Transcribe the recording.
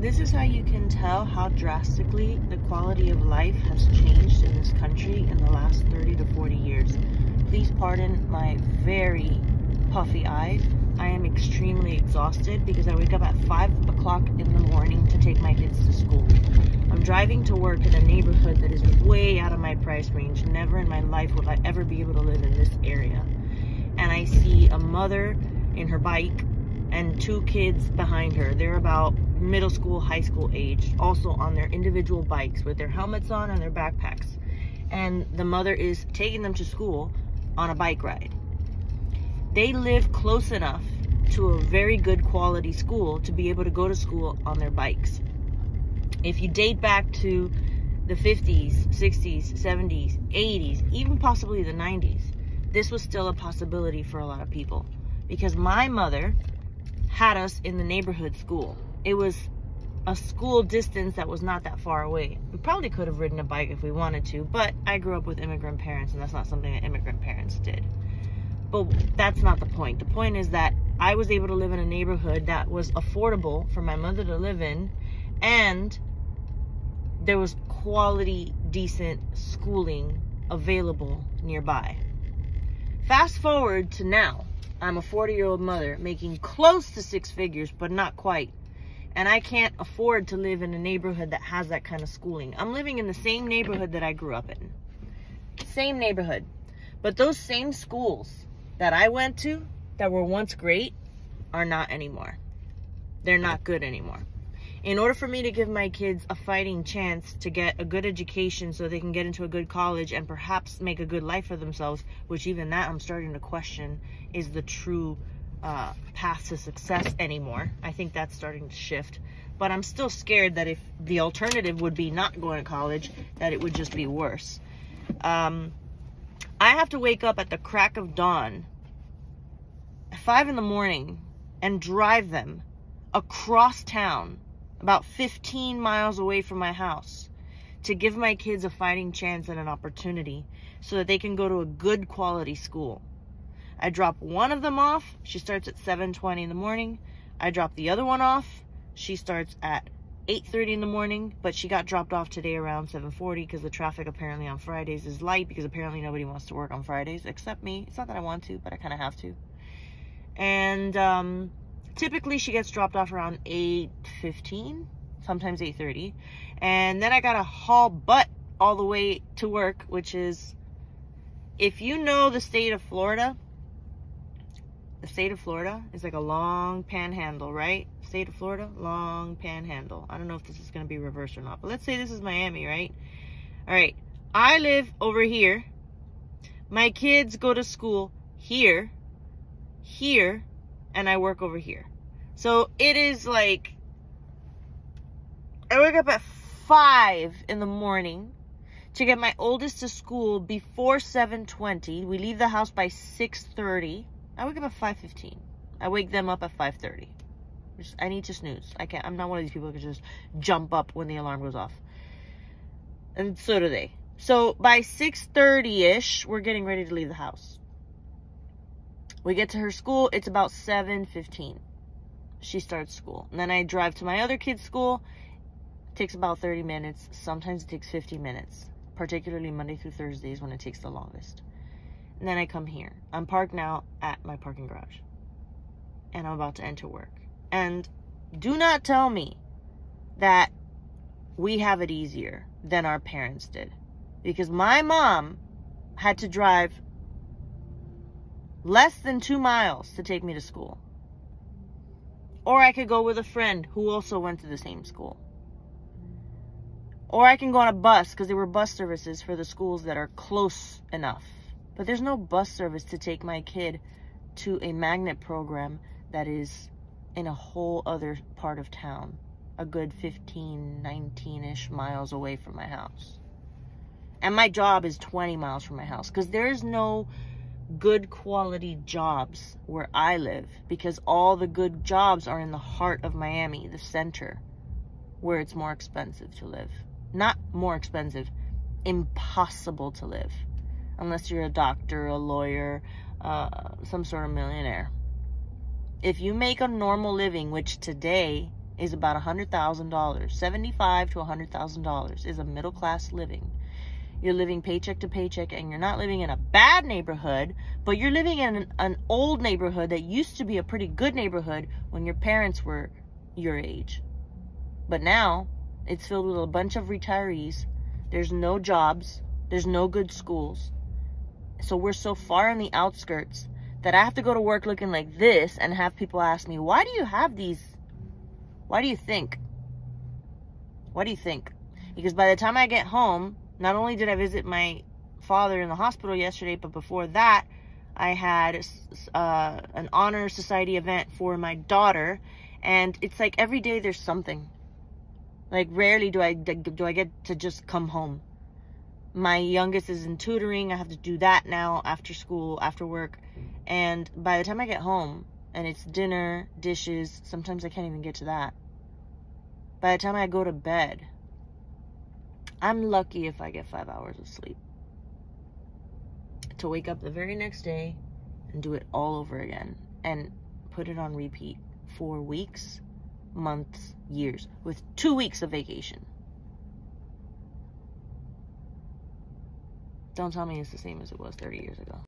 This is how you can tell how drastically the quality of life has changed in this country in the last 30 to 40 years. Please pardon my very puffy eyes. I am extremely exhausted because I wake up at 5 o'clock in the morning to take my kids to school. I'm driving to work in a neighborhood that is way out of my price range. Never in my life will I ever be able to live in this area. And I see a mother in her bike and two kids behind her. They're about middle school, high school age, also on their individual bikes with their helmets on and their backpacks. And the mother is taking them to school on a bike ride. They live close enough to a very good quality school to be able to go to school on their bikes. If you date back to the 50s, 60s, 70s, 80s, even possibly the 90s, this was still a possibility for a lot of people. Because my mother had us in the neighborhood school. It was a school distance that was not that far away. We probably could have ridden a bike if we wanted to, but I grew up with immigrant parents, and that's not something that immigrant parents did. But that's not the point. The point is that I was able to live in a neighborhood that was affordable for my mother to live in, and there was quality, decent schooling available nearby. Fast forward to now. I'm a 40-year-old mother making close to six figures, but not quite. And I can't afford to live in a neighborhood that has that kind of schooling. I'm living in the same neighborhood that I grew up in. Same neighborhood. But those same schools that I went to that were once great are not anymore. They're not good anymore. In order for me to give my kids a fighting chance to get a good education so they can get into a good college and perhaps make a good life for themselves, which even that I'm starting to question is the true path to success anymore. I think that's starting to shift. But I'm still scared that if the alternative would be not going to college, that it would just be worse. I have to wake up at the crack of dawn at 5 in the morning and drive them across town about 15 miles away from my house to give my kids a fighting chance and an opportunity so that they can go to a good quality school. I drop one of them off. She starts at 7:20 in the morning. I drop the other one off. She starts at 8:30 in the morning, but she got dropped off today around 7:40 because the traffic apparently on Fridays is light because apparently nobody wants to work on Fridays except me. It's not that I want to, but I kind of have to. And typically she gets dropped off around 8:15, sometimes 8:30. And then I got to haul butt all the way to work, which is, if you know the state of Florida is like a long panhandle, right? State of Florida, long panhandle. I don't know if this is going to be reversed or not, but let's say this is Miami, right? All right. I live over here. My kids go to school here, and I work over here. So it is like, I wake up at 5 in the morning to get my oldest to school before 7:20. We leave the house by 6:30. I wake up at 5:15. I wake them up at 5:30. I need to snooze. I'm not one of these people who can just jump up when the alarm goes off. And so do they. So by 6:30-ish, we're getting ready to leave the house. We get to her school. It's about 7:15. She starts school. And then I drive to my other kid's school. It takes about 30 minutes. Sometimes it takes 50 minutes. Particularly Monday through Thursdays when it takes the longest. And then I come here. I'm parked now at my parking garage. And I'm about to enter work. And do not tell me that we have it easier than our parents did. Because my mom had to drive less than 2 miles to take me to school. Or I could go with a friend who also went to the same school. Or I can go on a bus because there were bus services for the schools that are close enough. But there's no bus service to take my kid to a magnet program that is in a whole other part of town. A good 15, 19-ish miles away from my house. And my job is 20 miles from my house. Because there's no good quality jobs where I live. Because all the good jobs are in the heart of Miami, the center. Where it's more expensive to live. Not more expensive. Impossible to live. Unless you're a doctor, a lawyer, some sort of millionaire. If you make a normal living, which today is about $100,000. $75,000 to $100,000 is a middle-class living. You're living paycheck to paycheck, and you're not living in a bad neighborhood, but you're living in an old neighborhood that used to be a pretty good neighborhood when your parents were your age. But now, it's filled with a bunch of retirees. There's no jobs. There's no good schools. So we're so far on the outskirts that I have to go to work looking like this and have people ask me, why do you have these? Why do you think? What do you think? Because by the time I get home, not only did I visit my father in the hospital yesterday, but before that, I had an honor society event for my daughter. And it's like every day there's something. Like rarely do I get to just come home. My youngest is in tutoring. I have to do that now after school, after work. And by the time I get home and it's dinner, dishes, sometimes I can't even get to that. By the time I go to bed, I'm lucky if I get 5 hours of sleep. To wake up the very next day and do it all over again and put it on repeat for weeks, months, years, with 2 weeks of vacation. Don't tell me it's the same as it was 30 years ago.